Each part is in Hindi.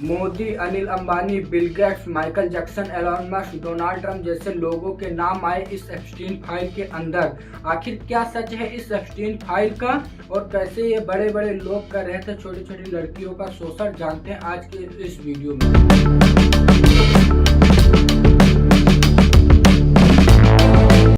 Modi, Anil Ambani, Bill Gates, Michael Jackson, Elon Musk, Donald Trump जैसे लोगों के नाम आए इस एप्स्टीन फाइल के अंदर। आखिर क्या सच है इस एप्स्टीन फाइल का और कैसे ये बड़े बड़े लोग कर रहे थे छोटी छोटी लड़कियों का शोषण, जानते हैं आज के इस वीडियो में।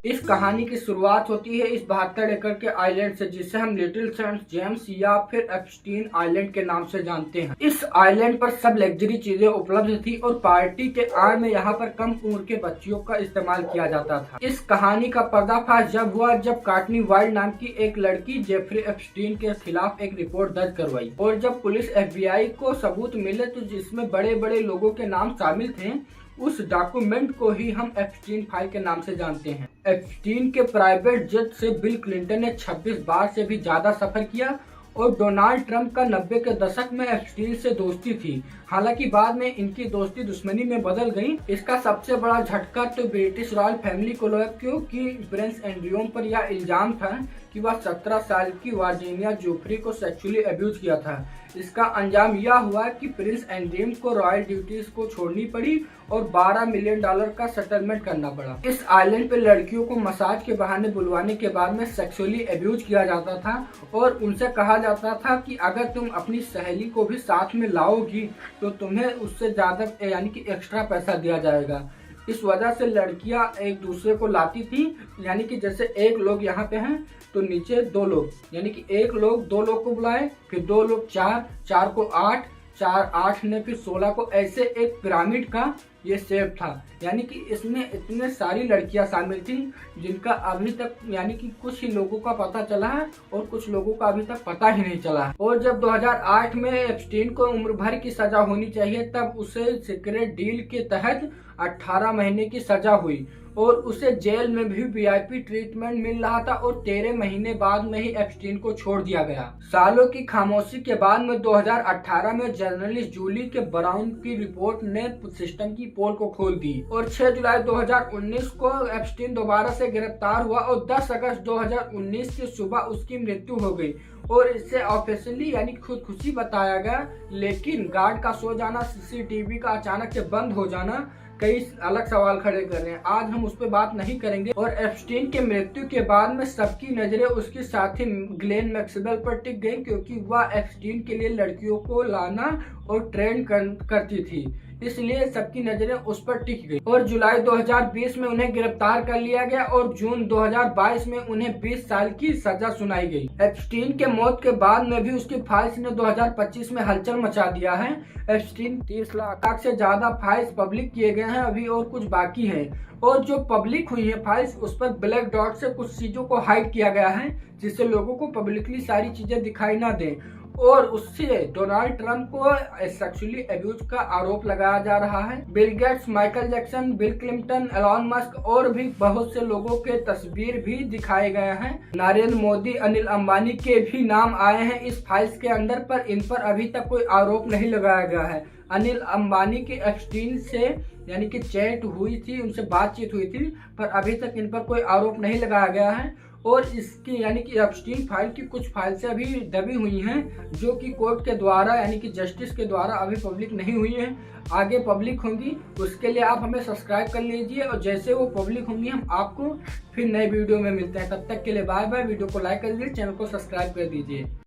इस कहानी की शुरुआत होती है इस 72 एकड़ के आइलैंड से, जिसे हम लिटिल सेंट जेम्स या फिर एप्स्टीन आइलैंड के नाम से जानते हैं। इस आइलैंड पर सब लग्जरी चीजें उपलब्ध थी और पार्टी के आड़ में यहाँ पर कम उम्र के बच्चियों का इस्तेमाल किया जाता था। इस कहानी का पर्दाफाश जब हुआ जब काटनी वाइल्ड नाम की एक लड़की जेफरी एप्स्टीन के खिलाफ एक रिपोर्ट दर्ज करवाई, और जब पुलिस FBI को सबूत मिले तो जिसमें बड़े बड़े लोगों के नाम शामिल थे, उस डॉक्यूमेंट को ही हम एप्स्टीन फाइल के नाम से जानते हैं। एप्स्टीन के प्राइवेट जेट से बिल क्लिंटन ने 26 बार से भी ज्यादा सफर किया और डोनाल्ड ट्रंप का 90 के दशक में एप्स्टीन से दोस्ती थी। हालांकि बाद में इनकी दोस्ती दुश्मनी में बदल गई। इसका सबसे बड़ा झटका तो ब्रिटिश रॉयल फैमिली को लगा, क्योंकि प्रिंस एंड्रयू पर यह इल्जाम था कि वह 17 साल की वर्जीनिया जोफ्री को सेक्सुअली अब्यूज किया था। इसका अंजाम यह हुआ कि प्रिंस एंड्रयू को रॉयल ड्यूटीज को छोड़नी पड़ी और $12 मिलियन का सेटलमेंट करना पड़ा। इस आइलैंड पे लड़कियों को मसाज के बहाने बुलवाने के बाद में सेक्सुअली अब्यूज किया जाता था और उनसे कहा जाता था कि अगर तुम अपनी सहेली को भी साथ में लाओगी तो तुम्हें उससे ज्यादा यानी कि एक्स्ट्रा पैसा दिया जाएगा। इस वजह से लड़कियां एक दूसरे को लाती थी, यानी कि जैसे एक लोग यहाँ पे हैं तो नीचे 2 लोग, यानी कि एक लोग 2 लोग को बुलाए, फिर 2 लोग 4 को 8, 4 8 ने फिर 16 को, ऐसे एक पिरामिड का ये शेप था। यानी कि इसमें इतने सारी लड़कियां शामिल थी जिनका अभी तक यानी कि कुछ ही लोगों का पता चला है और कुछ लोगों का अभी तक पता ही नहीं चला है। और जब 2008 में एप्स्टीन को उम्र भर की सजा होनी चाहिए, तब उसे सीक्रेट डील के तहत 18 महीने की सजा हुई और उसे जेल में भी VIP ट्रीटमेंट मिल रहा था और 13 महीने बाद में ही एप्स्टीन को छोड़ दिया गया। सालों की खामोशी के बाद में 2018 में जर्नलिस्ट जूली के ब्राउन की रिपोर्ट ने सिस्टम की पोल को खोल दी और 6 जुलाई 2019 को एप्स्टीन दोबारा से गिरफ्तार हुआ और 10 अगस्त 2019 की सुबह उसकी मृत्यु हो गई और इसे ऑफिशियली यानी खुदकुशी बताया गया। लेकिन गार्ड का सो जाना, CCTV का अचानक से बंद हो जाना कई अलग सवाल खड़े कर रहे हैं। आज हम उस पर बात नहीं करेंगे। और एप्स्टीन के मृत्यु के बाद में सबकी नजरें उसके साथी ग्लेन मैक्सवेल पर टिक गई, क्योंकि वह एप्स्टीन के लिए लड़कियों को लाना और ट्रेन करती थी, इसलिए सबकी नजरें उस पर टिक गई। और जुलाई 2020 में उन्हें गिरफ्तार कर लिया गया और जून 2022 में उन्हें 20 साल की सजा सुनाई गई। एप्स्टीन के मौत के बाद में भी उसकी फाइल्स ने 2025 में हलचल मचा दिया है। एप्स्टीन 30 लाख से ज्यादा फाइल्स पब्लिक किए गए हैं अभी और कुछ बाकी है, और जो पब्लिक हुई है फाइल्स उस पर ब्लैक डॉट से कुछ चीजों को हाइड किया गया है, जिससे लोगों को पब्लिकली सारी चीजें दिखाई ना दें। और उससे डोनाल्ड ट्रंप को सेक्सुअली अब्यूज का आरोप लगाया जा रहा है। Bill Gates, Michael Jackson, Bill Clinton, Elon Musk और भी बहुत से लोगों के तस्वीर भी दिखाए गए हैं। नरेंद्र मोदी, अनिल अंबानी के भी नाम आए हैं इस फाइल्स के अंदर, पर इन पर अभी तक कोई आरोप नहीं लगाया गया है। अनिल अंबानी की एप्स्टीन से यानी कि चैट हुई थी, उनसे बातचीत हुई थी, पर अभी तक इन पर कोई आरोप नहीं लगाया गया है। और इसकी यानी कि एप्स्टीन फाइल की कुछ फाइल से अभी दबी हुई हैं, जो कि कोर्ट के द्वारा यानी कि जस्टिस के द्वारा अभी पब्लिक नहीं हुई हैं, आगे पब्लिक होंगी। उसके लिए आप हमें सब्सक्राइब कर लीजिए और जैसे वो पब्लिक होंगी हम आपको फिर नए वीडियो में मिलते हैं। तब तक के लिए बाय बाय। वीडियो को लाइक कर दीजिए, चैनल को सब्सक्राइब कर दीजिए।